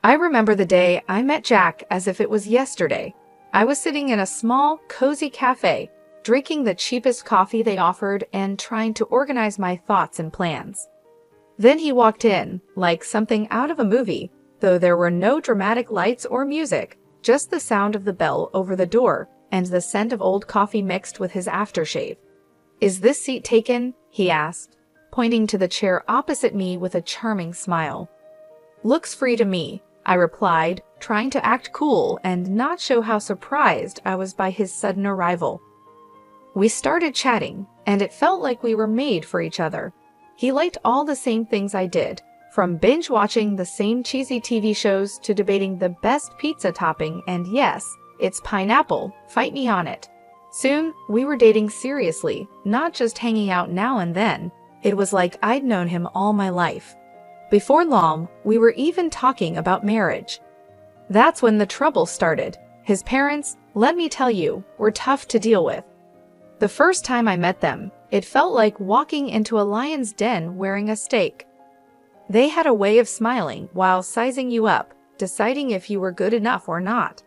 I remember the day I met Jack as if it was yesterday. I was sitting in a small, cozy cafe, drinking the cheapest coffee they offered and trying to organize my thoughts and plans. Then he walked in, like something out of a movie, though there were no dramatic lights or music, just the sound of the bell over the door and the scent of old coffee mixed with his aftershave. "Is this seat taken?" he asked, pointing to the chair opposite me with a charming smile. "Looks free to me," I replied, trying to act cool and not show how surprised I was by his sudden arrival. We started chatting, and it felt like we were made for each other. He liked all the same things I did, from binge-watching the same cheesy TV shows to debating the best pizza topping, and yes, it's pineapple, fight me on it. Soon, we were dating seriously, not just hanging out now and then. It was like I'd known him all my life. Before long, we were even talking about marriage. That's when the trouble started. His parents, let me tell you, were tough to deal with. The first time I met them, it felt like walking into a lion's den wearing a steak. They had a way of smiling while sizing you up, deciding if you were good enough or not.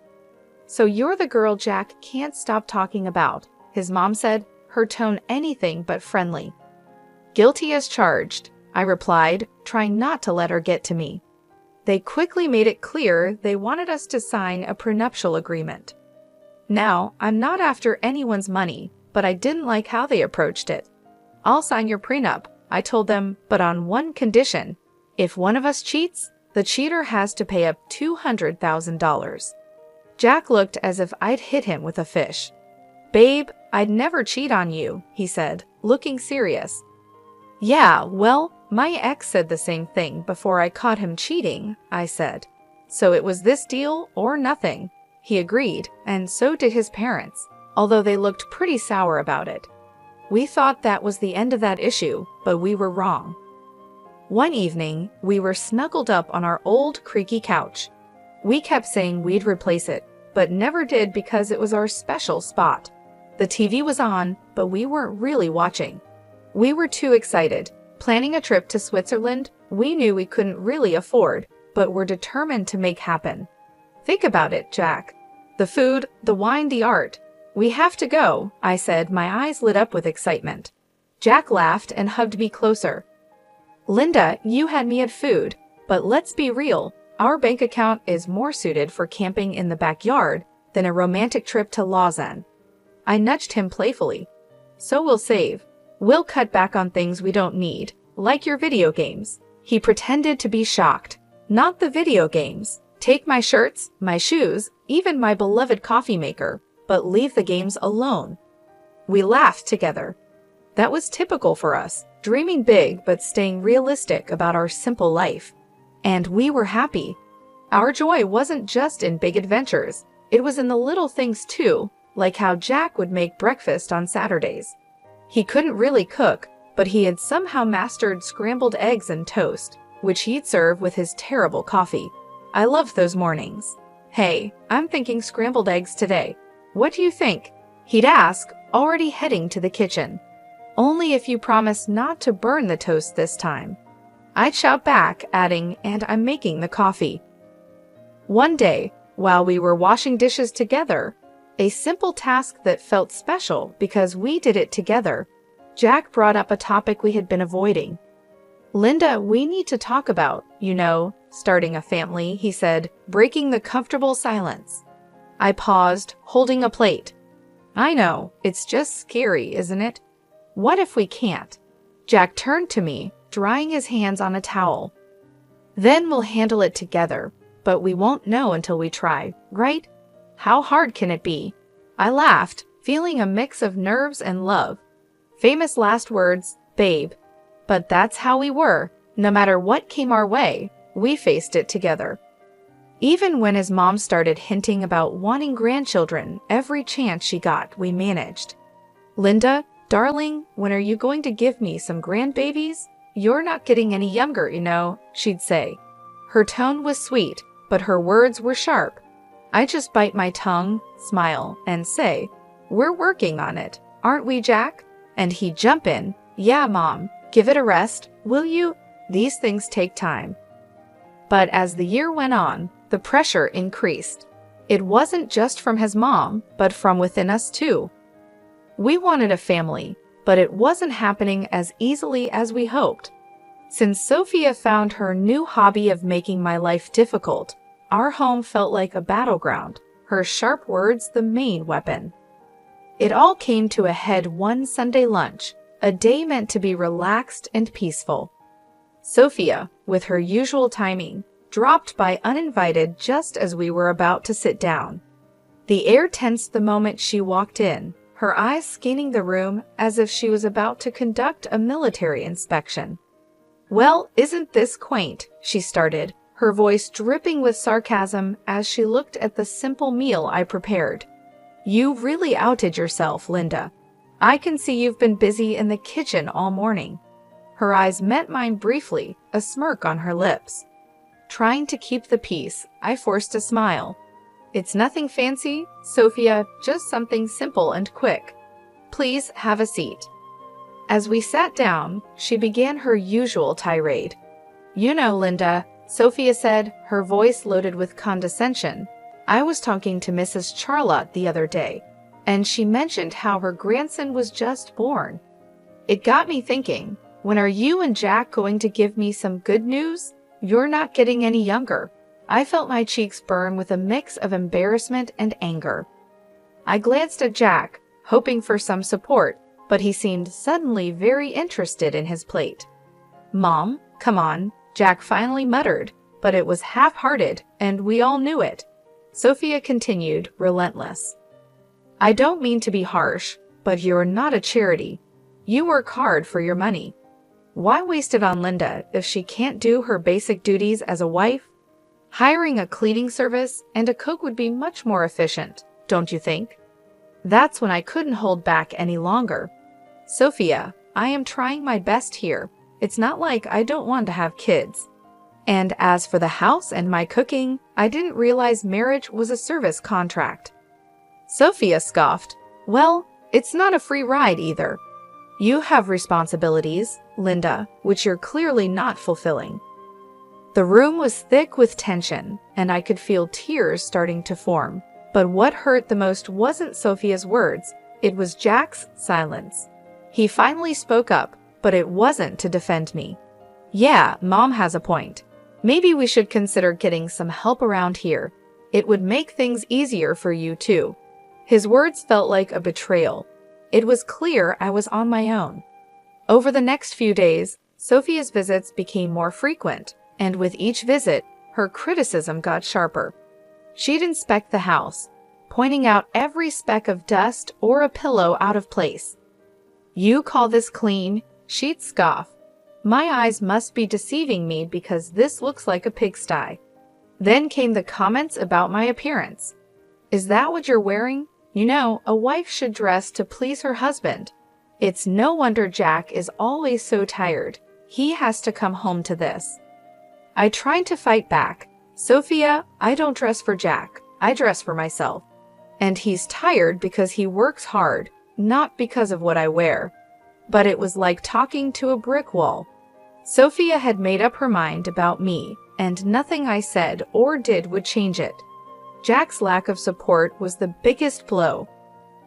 "So you're the girl Jack can't stop talking about," his mom said, her tone anything but friendly. "Guilty as charged," I replied, trying not to let her get to me. They quickly made it clear they wanted us to sign a prenuptial agreement. Now, I'm not after anyone's money, but I didn't like how they approached it. "I'll sign your prenup," I told them, "but on one condition. If one of us cheats, the cheater has to pay up $200,000. Jack looked as if I'd hit him with a fish. "Babe, I'd never cheat on you," he said, looking serious. "Yeah, well, my ex said the same thing before I caught him cheating," I said. "So it was this deal or nothing." He agreed, and so did his parents, although they looked pretty sour about it. We thought that was the end of that issue, but we were wrong. One evening, we were snuggled up on our old creaky couch. We kept saying we'd replace it, but never did because it was our special spot. The TV was on, but we weren't really watching. We were too excited, planning a trip to Switzerland we knew we couldn't really afford, but were determined to make happen. "Think about it, Jack. The food, the wine, the art. We have to go," I said, my eyes lit up with excitement. Jack laughed and hugged me closer. "Linda, you had me at food, but let's be real. Our bank account is more suited for camping in the backyard than a romantic trip to Lausanne." I nudged him playfully. "So we'll save. We'll cut back on things we don't need, like your video games." He pretended to be shocked. "Not the video games. Take my shirts, my shoes, even my beloved coffee maker, but leave the games alone." We laughed together. That was typical for us, dreaming big but staying realistic about our simple life. And we were happy. Our joy wasn't just in big adventures. It was in the little things too, like how Jack would make breakfast on Saturdays. He couldn't really cook, but he had somehow mastered scrambled eggs and toast, which he'd serve with his terrible coffee. I loved those mornings. "Hey, I'm thinking scrambled eggs today. What do you think?" he'd ask, already heading to the kitchen. "Only if you promise not to burn the toast this time." I'd shout back, adding, "And I'm making the coffee." One day, while we were washing dishes together, a simple task that felt special because we did it together, Jack brought up a topic we had been avoiding. "Linda, we need to talk about, starting a family," he said, breaking the comfortable silence. I paused, holding a plate. "I know, it's just scary, isn't it? What if we can't?" Jack turned to me, drying his hands on a towel. "Then we'll handle it together, but we won't know until we try, right? How hard can it be?" I laughed, feeling a mix of nerves and love. Famous last words, babe. But that's how we were. No matter what came our way, we faced it together. Even when his mom started hinting about wanting grandchildren every chance she got, we managed. "Linda, darling, when are you going to give me some grandbabies? You're not getting any younger, she'd say. Her tone was sweet, but her words were sharp. I just bite my tongue, smile, and say, "We're working on it, aren't we, Jack?" And he'd jump in, "Yeah, Mom, give it a rest, will you? These things take time." But as the year went on, the pressure increased. It wasn't just from his mom, but from within us too. We wanted a family, but it wasn't happening as easily as we hoped. Since Sophia found her new hobby of making my life difficult, our home felt like a battleground, her sharp words the main weapon. It all came to a head one Sunday lunch, a day meant to be relaxed and peaceful. Sophia, with her usual timing, dropped by uninvited just as we were about to sit down. The air tensed the moment she walked in, her eyes scanning the room as if she was about to conduct a military inspection. "Well, isn't this quaint?" she started, her voice dripping with sarcasm as she looked at the simple meal I prepared. "You really outed yourself, Linda. I can see you've been busy in the kitchen all morning." Her eyes met mine briefly, a smirk on her lips. Trying to keep the peace, I forced a smile. "It's nothing fancy, Sophia, just something simple and quick. Please have a seat." As we sat down, she began her usual tirade. "You know, Linda," Sophia said, her voice loaded with condescension, "I was talking to Mrs. Charlotte the other day, and she mentioned how her grandson was just born. It got me thinking, when are you and Jack going to give me some good news? You're not getting any younger." I felt my cheeks burn with a mix of embarrassment and anger. I glanced at Jack, hoping for some support, but he seemed suddenly very interested in his plate. "Mom, come on," Jack finally muttered, but it was half-hearted, and we all knew it. Sophia continued, relentless. "I don't mean to be harsh, but you're not a charity. You work hard for your money. Why waste it on Linda if she can't do her basic duties as a wife? Hiring a cleaning service and a cook would be much more efficient, don't you think?" That's when I couldn't hold back any longer. "Sophia, I am trying my best here. It's not like I don't want to have kids. And as for the house and my cooking, I didn't realize marriage was a service contract." Sophia scoffed. "Well, it's not a free ride either. You have responsibilities, Linda, which you're clearly not fulfilling." The room was thick with tension, and I could feel tears starting to form. But what hurt the most wasn't Sophia's words, it was Jack's silence. He finally spoke up, but it wasn't to defend me. "Yeah, Mom has a point. Maybe we should consider getting some help around here. It would make things easier for you too." His words felt like a betrayal. It was clear I was on my own. Over the next few days, Sophia's visits became more frequent, and with each visit, her criticism got sharper. She'd inspect the house, pointing out every speck of dust or a pillow out of place. "You call this clean?" She'd scoff. "My eyes must be deceiving me because this looks like a pigsty." Then came the comments about my appearance. "Is that what you're wearing? You know, a wife should dress to please her husband. It's no wonder Jack is always so tired. He has to come home to this." I tried to fight back. "Sophia, I don't dress for Jack. I dress for myself. And he's tired because he works hard, not because of what I wear." But it was like talking to a brick wall. Sophia had made up her mind about me, and nothing I said or did would change it. Jack's lack of support was the biggest blow.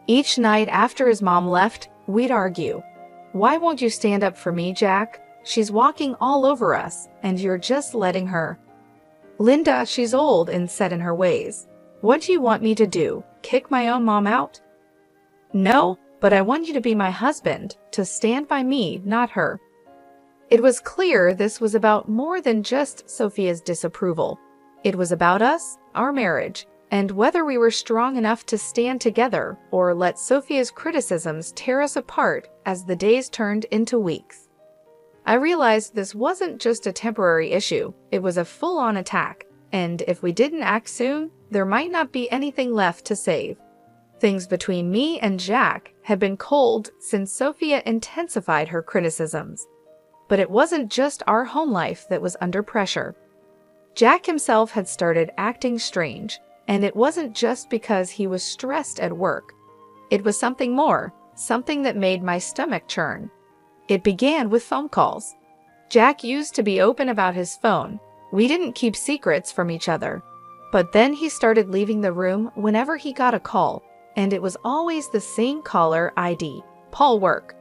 Each night after his mom left, we'd argue. "Why won't you stand up for me, Jack? She's walking all over us, and you're just letting her." "Linda, she's old and set in her ways. What do you want me to do? Kick my own mom out?" "No, but I want you to be my husband, to stand by me, not her." It was clear this was about more than just Sophia's disapproval. It was about us, our marriage, and whether we were strong enough to stand together or let Sophia's criticisms tear us apart as the days turned into weeks. I realized this wasn't just a temporary issue, it was a full-on attack, and if we didn't act soon, there might not be anything left to save. Things between me and Jack had been cold since Sophia intensified her criticisms. But it wasn't just our home life that was under pressure. Jack himself had started acting strange, and it wasn't just because he was stressed at work. It was something more, something that made my stomach churn. It began with phone calls. Jack used to be open about his phone, We didn't keep secrets from each other. But then he started leaving the room whenever he got a call, and it was always the same caller ID, Paul Work.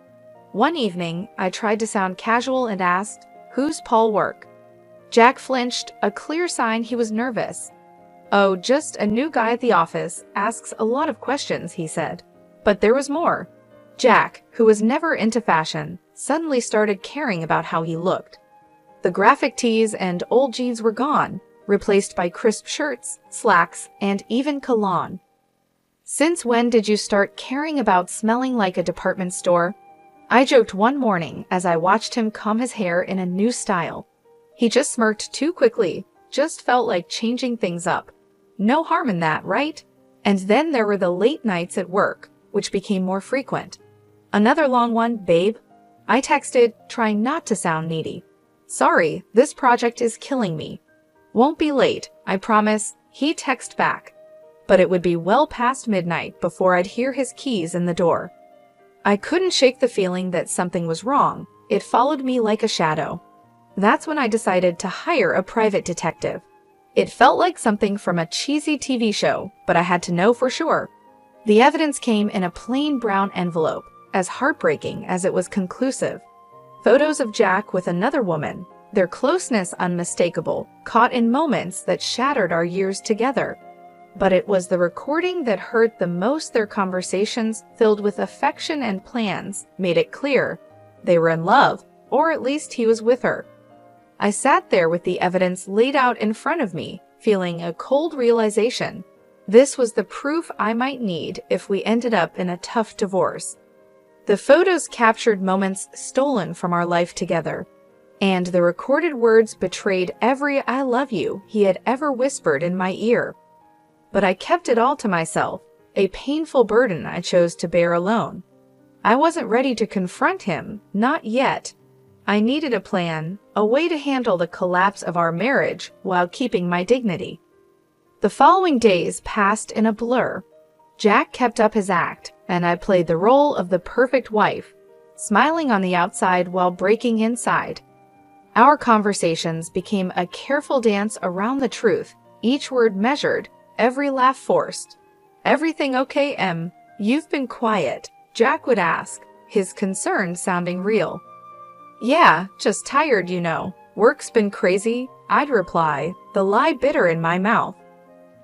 One evening, I tried to sound casual and asked, "Who's Paul Work?" Jack flinched, a clear sign he was nervous. "Oh, just a new guy at the office, asks a lot of questions," he said. But there was more. Jack, who was never into fashion, suddenly started caring about how he looked. The graphic tees and old jeans were gone, replaced by crisp shirts, slacks, and even cologne. "Since when did you start caring about smelling like a department store?" I joked one morning as I watched him comb his hair in a new style. He just smirked too quickly, just felt like changing things up. No harm in that, right? And then there were the late nights at work, which became more frequent. "Another long one, babe?" I texted, trying not to sound needy. "Sorry, this project is killing me." "Won't be late, I promise," he texted back. But it would be well past midnight before I'd hear his keys in the door. I couldn't shake the feeling that something was wrong. It followed me like a shadow. That's when I decided to hire a private detective. It felt like something from a cheesy TV show, but I had to know for sure. The evidence came in a plain brown envelope, as heartbreaking as it was conclusive. Photos of Jack with another woman, their closeness unmistakable, caught in moments that shattered our years together. But it was the recording that hurt the most. Their conversations, filled with affection and plans, made it clear they were in love, or at least he was with her. I sat there with the evidence laid out in front of me, feeling a cold realization. This was the proof I might need if we ended up in a tough divorce. The photos captured moments stolen from our life together, and the recorded words betrayed every "I love you" he had ever whispered in my ear. But I kept it all to myself, a painful burden I chose to bear alone. I wasn't ready to confront him, not yet. I needed a plan, a way to handle the collapse of our marriage while keeping my dignity. The following days passed in a blur. Jack kept up his act, and I played the role of the perfect wife, smiling on the outside while breaking inside. Our conversations became a careful dance around the truth, each word measured, every laugh forced. "Everything okay, Em? You've been quiet," Jack would ask, his concern sounding real. "Yeah, just tired, you know. Work's been crazy," I'd reply, the lie bitter in my mouth.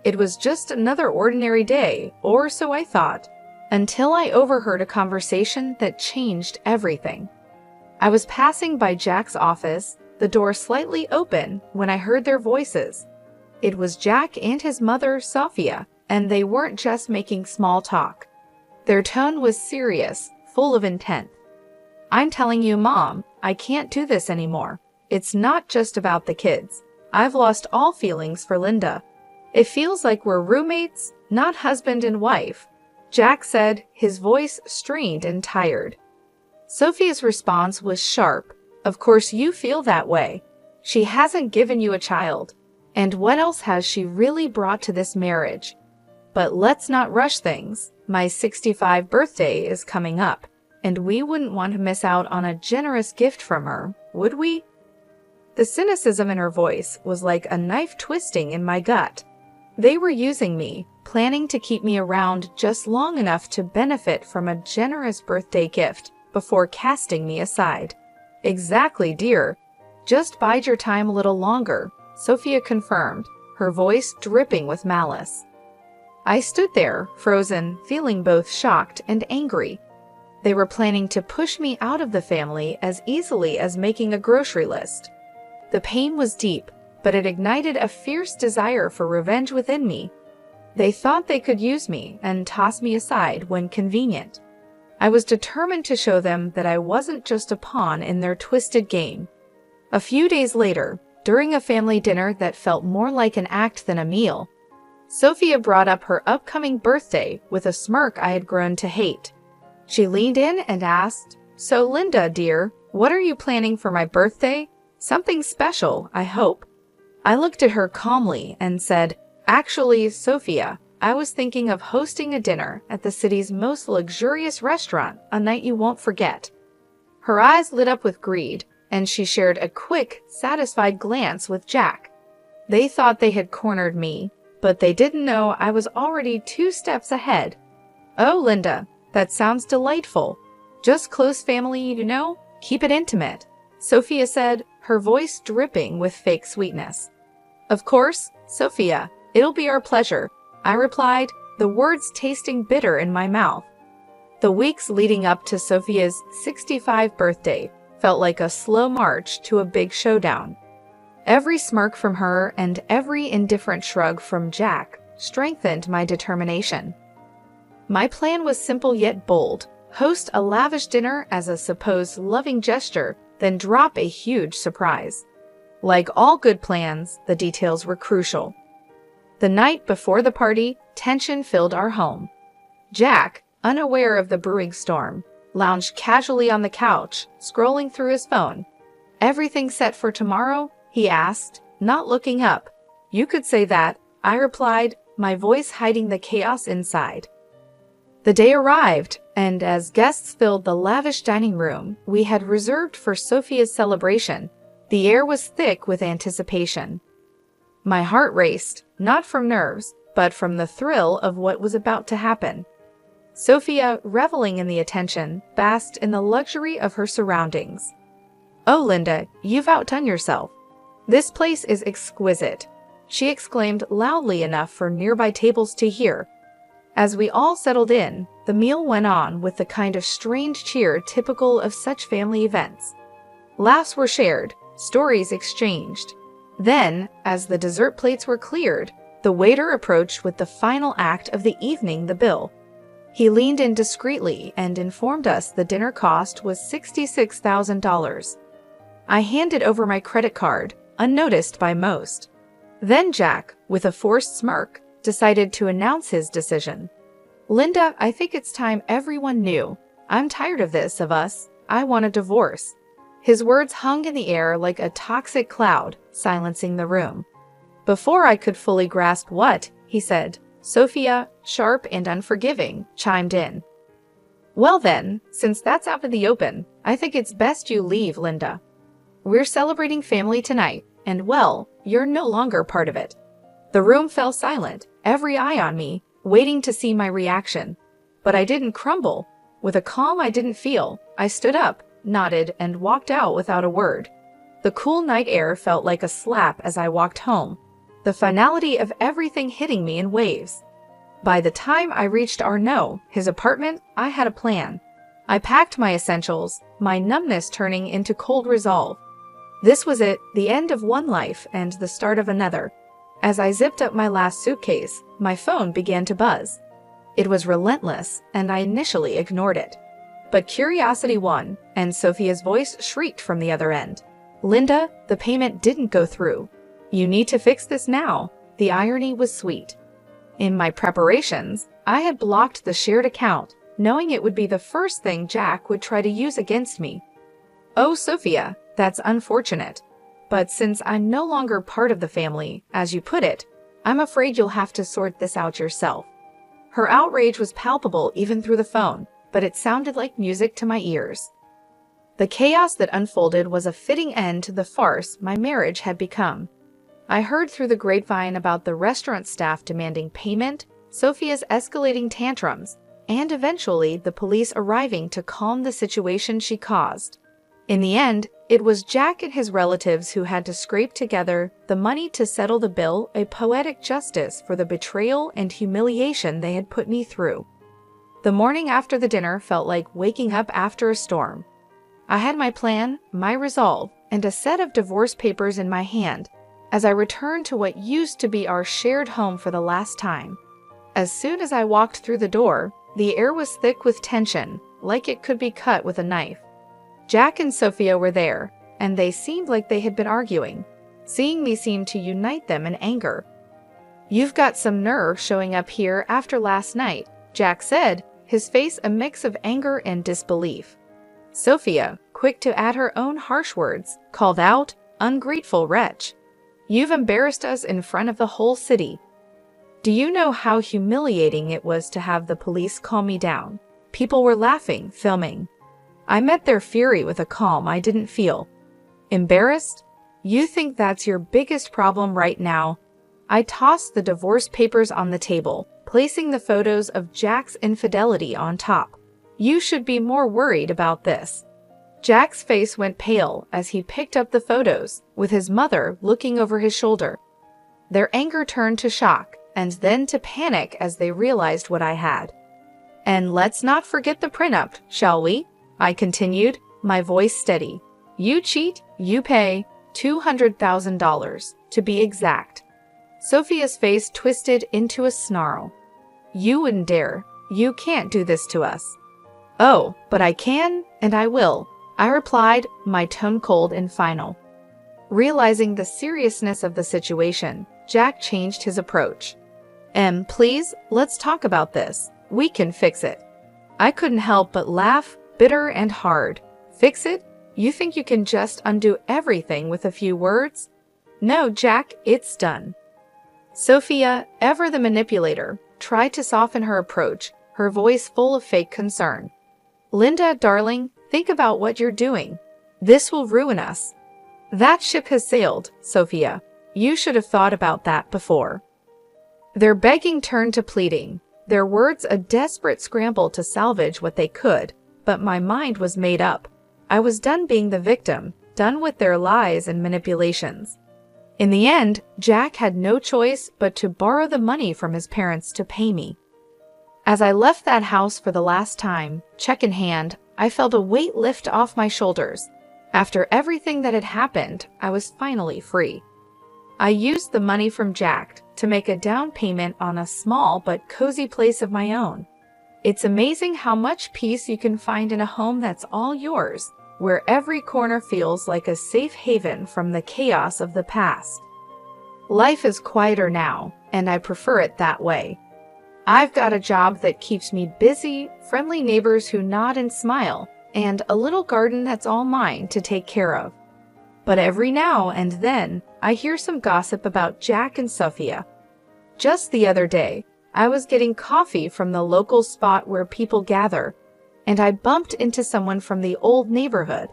It was just another ordinary day, or so I thought, until I overheard a conversation that changed everything. I was passing by Jack's office, the door slightly open, when I heard their voices. It was Jack and his mother, Sophia, and they weren't just making small talk. Their tone was serious, full of intent. "I'm telling you, Mom, I can't do this anymore. It's not just about the kids. I've lost all feelings for Linda. It feels like we're roommates, not husband and wife," Jack said, his voice strained and tired. Sophia's response was sharp. "Of course you feel that way. She hasn't given you a child. And what else has she really brought to this marriage? But let's not rush things. My 65th birthday is coming up, and we wouldn't want to miss out on a generous gift from her, would we?" The cynicism in her voice was like a knife twisting in my gut. They were using me, planning to keep me around just long enough to benefit from a generous birthday gift before casting me aside. "Exactly, dear. Just bide your time a little longer," Sophia confirmed, her voice dripping with malice. I stood there, frozen, feeling both shocked and angry. They were planning to push me out of the family as easily as making a grocery list. The pain was deep, but it ignited a fierce desire for revenge within me. They thought they could use me and toss me aside when convenient. I was determined to show them that I wasn't just a pawn in their twisted game. A few days later, during a family dinner that felt more like an act than a meal, Sophia brought up her upcoming birthday with a smirk I had grown to hate. She leaned in and asked, "So Linda, dear, what are you planning for my birthday? Something special, I hope." I looked at her calmly and said, "Actually, Sophia, I was thinking of hosting a dinner at the city's most luxurious restaurant, a night you won't forget." Her eyes lit up with greed, and she shared a quick, satisfied glance with Jack. They thought they had cornered me, but they didn't know I was already 2 steps ahead. "Oh, Linda, that sounds delightful. Just close family, you know? Keep it intimate," Sophia said, her voice dripping with fake sweetness. "Of course, Sophia, it'll be our pleasure," I replied, the words tasting bitter in my mouth. The weeks leading up to Sophia's 65th birthday felt like a slow march to a big showdown. Every smirk from her and every indifferent shrug from Jack strengthened my determination. My plan was simple yet bold: host a lavish dinner as a supposed loving gesture, then drop a huge surprise. Like all good plans, the details were crucial. The night before the party, tension filled our home. Jack, unaware of the brewing storm, lounged casually on the couch, scrolling through his phone. "Everything set for tomorrow?" he asked, not looking up. "You could say that," I replied, my voice hiding the chaos inside. The day arrived, and as guests filled the lavish dining room we had reserved for Sophia's celebration, the air was thick with anticipation. My heart raced, not from nerves, but from the thrill of what was about to happen. Sophia, reveling in the attention, basked in the luxury of her surroundings. "Oh, Linda, you've outdone yourself. This place is exquisite," she exclaimed loudly enough for nearby tables to hear. As we all settled in, the meal went on with the kind of strange cheer typical of such family events. Laughs were shared, stories exchanged. Then, as the dessert plates were cleared, the waiter approached with the final act of the evening, the bill. He leaned in discreetly and informed us the dinner cost was $66,000. I handed over my credit card, unnoticed by most. Then Jack, with a forced smirk, decided to announce his decision. "Linda, I think it's time everyone knew. I'm tired of this, of us. I want a divorce." His words hung in the air like a toxic cloud, silencing the room. Before I could fully grasp what he said, Sophia, sharp and unforgiving, chimed in. "Well then, since that's out in the open, I think it's best you leave, Linda. We're celebrating family tonight, and well, you're no longer part of it." The room fell silent, every eye on me, waiting to see my reaction. But I didn't crumble. With a calm I didn't feel, I stood up, nodded, and walked out without a word. The cool night air felt like a slap as I walked home, the finality of everything hitting me in waves. By the time I reached Arnaud, his apartment, I had a plan. I packed my essentials, my numbness turning into cold resolve. This was it, the end of one life and the start of another. As I zipped up my last suitcase, my phone began to buzz. It was relentless, and I initially ignored it. But curiosity won, and Sophia's voice shrieked from the other end. "Linda, the payment didn't go through. You need to fix this now." The irony was sweet. In my preparations, I had blocked the shared account, knowing it would be the first thing Jack would try to use against me. "Oh, Sophia, that's unfortunate. But since I'm no longer part of the family, as you put it, I'm afraid you'll have to sort this out yourself." Her outrage was palpable even through the phone, but it sounded like music to my ears. The chaos that unfolded was a fitting end to the farce my marriage had become. I heard through the grapevine about the restaurant staff demanding payment, Sophia's escalating tantrums, and eventually the police arriving to calm the situation she caused. In the end, it was Jack and his relatives who had to scrape together the money to settle the bill, a poetic justice for the betrayal and humiliation they had put me through. The morning after the dinner felt like waking up after a storm. I had my plan, my resolve, and a set of divorce papers in my hand as I returned to what used to be our shared home for the last time. As soon as I walked through the door, the air was thick with tension, like it could be cut with a knife. Jack and Sophia were there, and they seemed like they had been arguing. Seeing me seemed to unite them in anger. "You've got some nerve showing up here after last night," Jack said, his face a mix of anger and disbelief. Sophia, quick to add her own harsh words, called out, "Ungrateful wretch. You've embarrassed us in front of the whole city." Do you know how humiliating it was to have the police calm me down? People were laughing, filming. I met their fury with a calm I didn't feel. Embarrassed? You think that's your biggest problem right now? I tossed the divorce papers on the table, placing the photos of Jack's infidelity on top. You should be more worried about this. Jack's face went pale as he picked up the photos, with his mother looking over his shoulder. Their anger turned to shock, and then to panic as they realized what I had. And let's not forget the prenup, shall we? I continued, my voice steady. You cheat, you pay $200,000, to be exact. Sophia's face twisted into a snarl. You wouldn't dare. You can't do this to us. Oh, but I can, and I will, I replied, my tone cold and final. Realizing the seriousness of the situation, Jack changed his approach. Please, let's talk about this. We can fix it. I couldn't help but laugh, bitter and hard. Fix it? You think you can just undo everything with a few words? No, Jack, it's done. Sophia, ever the manipulator, tried to soften her approach, her voice full of fake concern. Linda, darling, think about what you're doing. This will ruin us. That ship has sailed, Sophia. You should have thought about that before. Their begging turned to pleading, their words a desperate scramble to salvage what they could, but my mind was made up. I was done being the victim, done with their lies and manipulations. In the end, Jack had no choice but to borrow the money from his parents to pay me. As I left that house for the last time, check in hand, I felt a weight lift off my shoulders. After everything that had happened, I was finally free. I used the money from Jack to make a down payment on a small but cozy place of my own. It's amazing how much peace you can find in a home that's all yours, where every corner feels like a safe haven from the chaos of the past. Life is quieter now, and I prefer it that way. I've got a job that keeps me busy, friendly neighbors who nod and smile, and a little garden that's all mine to take care of. But every now and then, I hear some gossip about Jack and Sophia. Just the other day, I was getting coffee from the local spot where people gather, and I bumped into someone from the old neighborhood.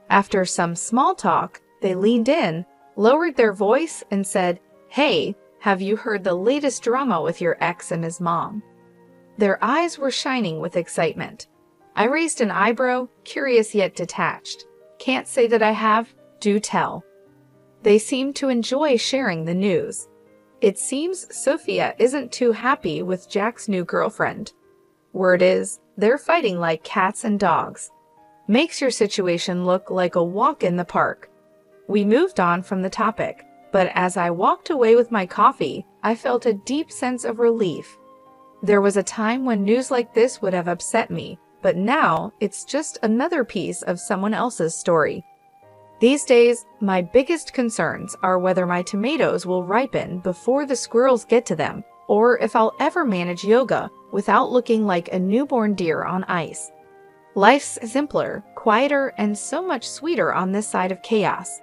After some small talk, they leaned in, lowered their voice, and said, "Hey, have you heard the latest drama with your ex and his mom?" Their eyes were shining with excitement. I raised an eyebrow, curious yet detached. Can't say that I have. Do tell. They seemed to enjoy sharing the news. It seems Sophia isn't too happy with Jack's new girlfriend. Word is, they're fighting like cats and dogs. Makes your situation look like a walk in the park. We moved on from the topic, but as I walked away with my coffee, I felt a deep sense of relief. There was a time when news like this would have upset me, but now it's just another piece of someone else's story. These days, my biggest concerns are whether my tomatoes will ripen before the squirrels get to them, or if I'll ever manage yoga without looking like a newborn deer on ice. Life's simpler, quieter, and so much sweeter on this side of chaos.